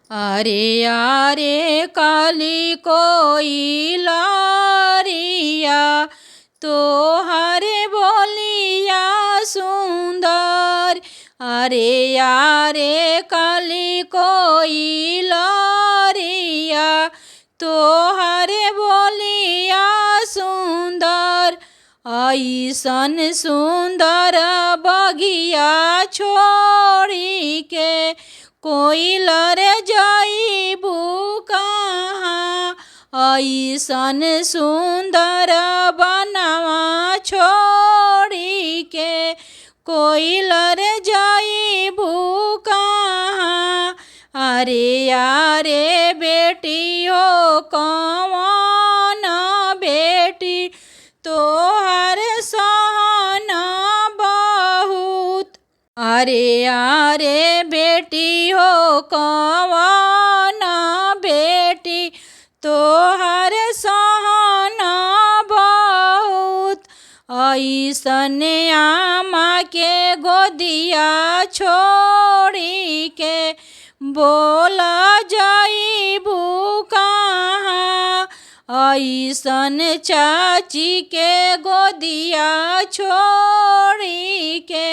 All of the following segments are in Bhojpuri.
अरे यारे काली कोइलरिया तोहरे बोलिया सुंदर। अरे यारे काली कोइलरिया तोहरे बोलिया सुंदर। ऐसन सुंदर बगिया छोड़ी के कोइलर जाइबू कहाँ। ऐसन सुंदर बनवा छोड़ी के कोइलर जाइबू कहाँ। अरे यारे बेटी हो कौन बेटी तोहर सहन बहुत। अरे यारे बेटी हो कौन बेटी तोहर सहन बहुत। ऐसन आमा के गोदिया छोड़ी के बोला जाइबू कहाँ। ऐसन चाची के गोदिया छोड़ी के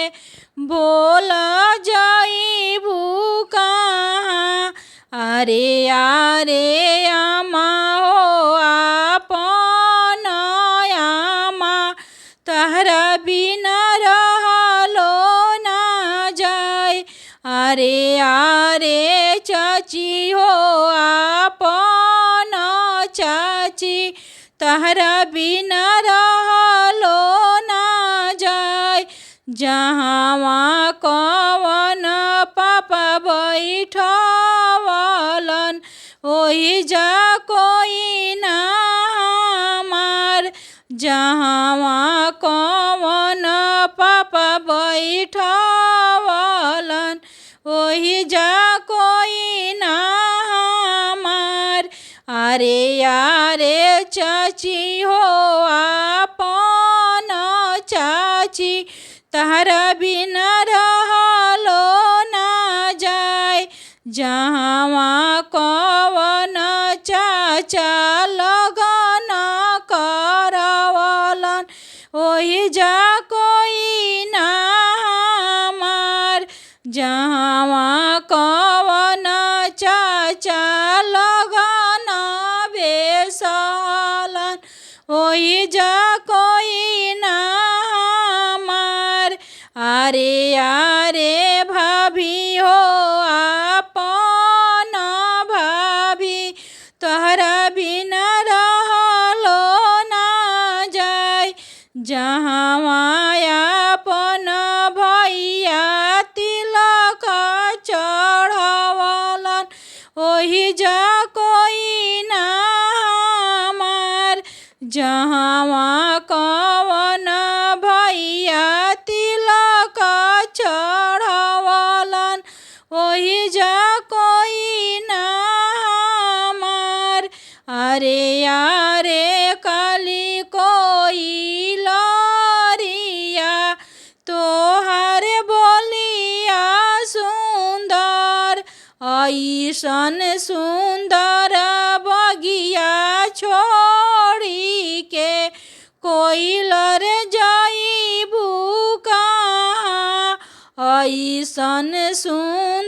बोला जाइबू कहाँ। अरे यारे आमा हो आपन आमा तहरा बिना रहलो ना जाए। अरे यारे चाची हो आपन चाची तहरा बिना रहलो ना जाए। जहाँ कवन पापा बैठवलन ओही जा कोई ना हमार। जहाँ कवन पापा बैठवलन ओही जा कोई ना हमार। अरे यारे चाची हो आपन चाची तहरा बिना रहलो ना जाए। जहाँ कवन चाचा लगन करवलन ओही जा कोई ना हमार। जहाँ कवन चाचा लगन बेसलन ओही जा कोई ना हमार। अरे यारे भाभी हो आपन भाभी तोहरा बिना रहलो ना जाए। जहाँ आपन भैया तिलक चढ़वलन ओही जा कोई ना हमार। जहाँ कवन भैया तिलक चढ़वलन ओही जा कोई ना हमार। अरे यारे काली कोइलरिया तोहर बोलिया सुंदर। ऐसन सुंदर बगिया छोड़ी के कोइलर जाइबू कहाँ। ऐसन सुंदर